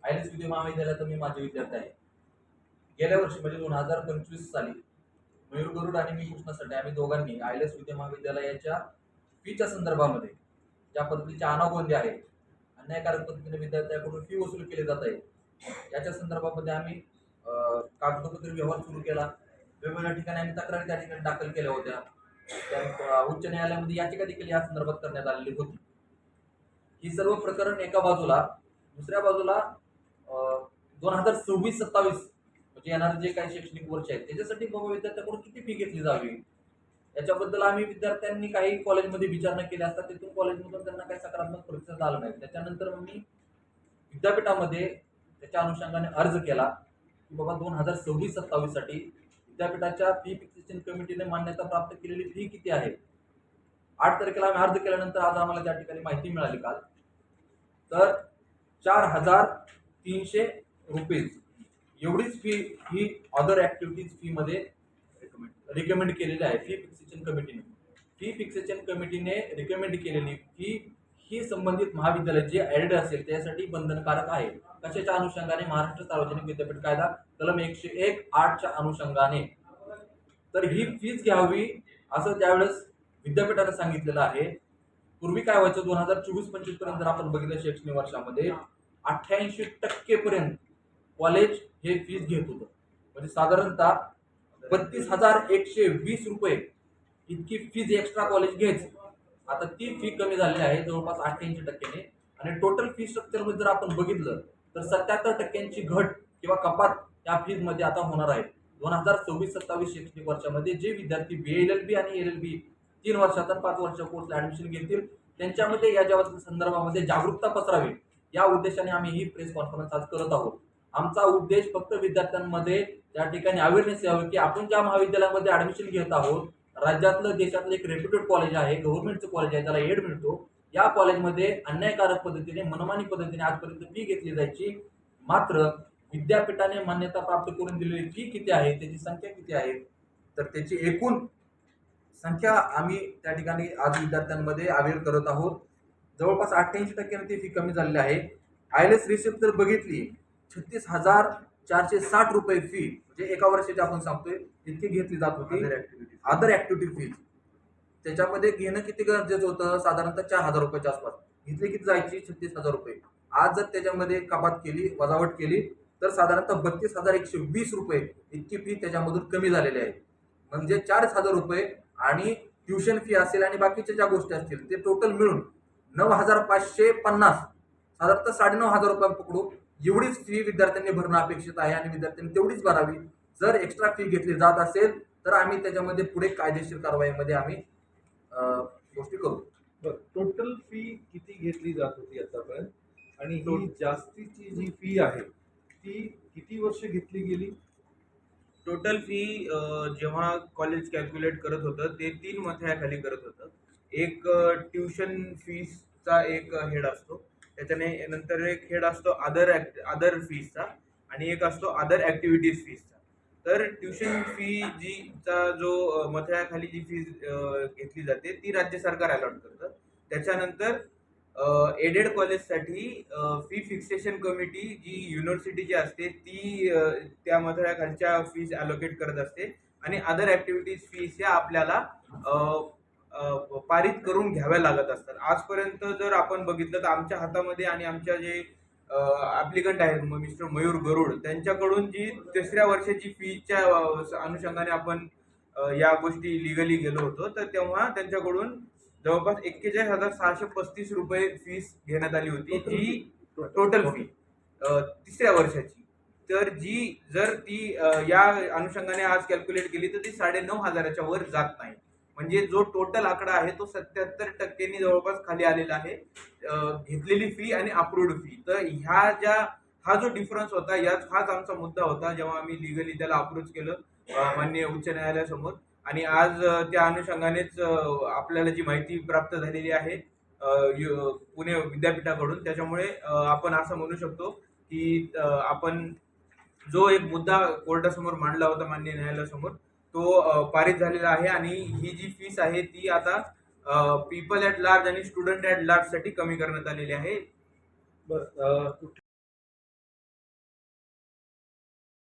आयलेस विद्या महाविद्यालयात मी माझे विद्यार्थी आहे. गेल्या वर्षी म्हणजे 2025 साली मयूर गरुड आणि मी कृष्णा सटे आम्ही दोघांनी आयलेस विद्या महाविद्यालयाच्या फीच्या संदर्भामध्ये ज्या पद्धतीचे आनागोंदी आहे, अन्यायकारक पद्धतीने विद्यार्थ्यांकडून फी वसूल केली जात आहे, याच्या संदर्भामध्ये आम्ही कागदोपत्री व्यवहार सुरू केला. वेगवेगळ्या ठिकाणी आम्ही तक्रारी त्या ठिकाणी दाखल केल्या होत्या. उच्च न्यायालयामध्ये याचिका देखील या संदर्भात करण्यात आलेली होती. ही सर्व प्रकरण एका बाजूला, दुसऱ्या बाजूला 2026-27 म्हणजे येणारे जे काही शैक्षणिक वर्ष आहेत त्याच्यासाठी बाबा विद्यार्थ्यांकडून किती फी घेतली जावी याच्याबद्दल आम्ही विद्यार्थ्यांनी काही कॉलेजमध्ये विचारणा केली असता तिथून कॉलेजमधून त्यांना काही सकारात्मक प्रतिसाद आला नाही. त्याच्यानंतर मी विद्यापीठामध्ये त्याच्या अनुषंगाने अर्ज केला की बाबा 2026-27 साठी विद्यापीठाच्या फी फिक्सेशन कमिटीने मान्यता प्राप्त केलेली फी किती आहे. 8 तारखेला आम्ही अर्ज केल्यानंतर आज आम्हाला त्या ठिकाणी माहिती मिळाली काल, तर 4,300 रुपये एवढीच फी ही अदर ऍक्टिव्हिटीज फी मध्ये रिकमेंड केलेली आहे. फी फिक्सेशन कमिटीने रिकमेंड केलेली फी ही संबंधित महाविद्यालय जे ऍडेड असेल त्यासाठी बंधनकारक आहे. कशाच्या अनुषंगाने? महाराष्ट्र सार्वजनिक विद्यापीठ कायदा कलम 101(8) अनुषंगाने. तर ही फीज घ्यावी असं त्यावेळेस विद्यापीठाने सांगितलेलं आहे. पूर्वी काय व्हायचं, 2024-25 पर्यंत जर आपण बघितलं शैक्षणिक वर्षामध्ये 88% पर्यंत कॉलेज हे फीज घेत होतं. म्हणजे साधारणतः 32,120 रुपये इतकी फीज एक्स्ट्रा कॉलेज घ्यायचं. आता ती फी कमी झालेली आहे जवळपास 88%. आणि टोटल फी स्ट्रक्चर मध्ये जर आपण बघितलं तर 77% घट किंवा कपात या फीज मध्ये आता होणार आहे. 2026-27 शैक्षणिक वर्षामध्ये जे विद्यार्थी BA-LLB आणि LLB 3 वर्षात 5 वर्ष कोर्सला ऍडमिशन घेतील त्यांच्यामध्ये या संदर्भामध्ये जागरूकता पसरावी या उद्देशाने आम्ही ही प्रेस कॉन्फरन्स आज करत आहोत. आमचा उद्देश फक्त विद्यार्थ्यांमध्ये त्या ठिकाणी अवेअरनेस यावं की आपण ज्या महाविद्यालयामध्ये ऍडमिशन घेत आहोत, राज्यातलं देशातलं एक रेप्युटेड कॉलेज आहे, गव्हर्नमेंटचं कॉलेज आहे, त्याला एड मिळतो. या कॉलेजमध्ये अन्यायकारक पद्धतीने मनमानी पद्धतीने आजपर्यंत फी घेतली जायची. मात्र विद्यापीठाने मान्यता प्राप्त करून दिलेली फी किती आहे, त्याची संख्या किती आहे, तर त्याची एकूण संख्या आम्ही त्या ठिकाणी आज विद्यार्थ्यांमध्ये अवेअर करत आहोत. जवळपास 88% ती फी कमी झालेली आहे. आयलेस रिसिप्ट जर बघितली 36,460 रुपये फी म्हणजे एका वर्षाची आपण सांगतोय इतकी घेतली जात होती अदर ऍक्टिव्हिटी फीज. त्याच्यामध्ये घेणं किती गरजेचं होतं, साधारणतः 4,000 रुपयाच्या आसपास घेतली किती जायची 36,000 रुपये. आज जर त्याच्यामध्ये कपात केली, वजावट केली तर साधारणतः 32,120 रुपये इतकी फी त्याच्यामधून कमी झालेली आहे. म्हणजे 4,000 रुपये आणि ट्युशन फी असेल आणि बाकीच्या ज्या गोष्टी असतील ते टोटल मिळून 9,550 साधारणतः 9,500 रुपये पकडू एवढीच फी विद्यार्थ्यांनी भरणं अपेक्षित आहे आणि विद्यार्थ्यांनी तेवढीच भरावी. जर एक्स्ट्रा फी घेतली जात असेल तर आम्ही त्याच्यामध्ये पुढे कायदेशीर कारवाईमध्ये आम्ही गोष्टी करू. टोटल फी किती घेतली जात होती आतापर्यंत आणि ही जास्तीची जी फी आहे ती किती वर्ष घेतली गेली? टोटल फी जेव्हा कॉलेज कॅल्क्युलेट करत होतं ते 3 मथळ्याखाली करत होतं. एक ट्युशन फीसचा एक हेड असतो, त्याच्याने नंतर एक हेड असतो अदर फीसचा आणि एक असतो अदर ऍक्टिव्हिटीज फीसचा. तर ट्युशन फी जीचा जो मथळ्याखाली जी फीज घेतली जाते ती राज्य सरकार अलॉट करतं. त्याच्यानंतर एडेड कॉलेजसाठी फी फिक्सेशन कमिटी जी युनिव्हर्सिटीची असते ती त्या मथळ्याखालच्या फीज अलोकेट करत असते आणि अदर ऍक्टिव्हिटीज फीज या आपल्याला पारित करून घ्याव्या लागत असतात. आजपर्यंत जर आपण बघितलं तर आमच्या हातामध्ये आणि आमच्या जे ऍप्लिकंट आहेत मिस्टर मयूर गरुड त्यांच्याकडून जी 3ऱ्या वर्षाची फीच्या अनुषंगाने आपण या गोष्टी लिगली गेलो होतो तर तेव्हा त्यांच्याकडून जवळपास 41,635 रुपये फीस घेण्यात आली होती जी टोटल फी 3ऱ्या वर्षाची. तर जी जर ती या अनुषंगाने आज कॅल्क्युलेट केली तर ती 9,500च्या वर जात नाही. म्हणजे जो टोटल आकडा आहे तो 77% जवळपास खाली आलेला आहे घेतलेली फी आणि अप्रूव्ड फी. तर हा जो डिफरन्स होता हाच आमचा मुद्दा होता जेव्हा आम्ही लिगली त्याला अप्रोच केलं माननीय उच्च न्यायालयासमोर. आणि आज त्या अनुषंगानेच आपल्याला जी माहिती प्राप्त झालेली आहे पुणे विद्यापीठाकडून, त्याच्यामुळे आपण असं म्हणू शकतो की आपण जो एक मुद्दा कोर्टासमोर मांडला होता माननीय न्यायालयासमोर तो पारित झालेला आहे. आणि ही जी फीस आहे ती आता पीपल ॲट लार्ज आणि स्टुडंट ॲट लार्ज साठी कमी करण्यात आलेली आहे.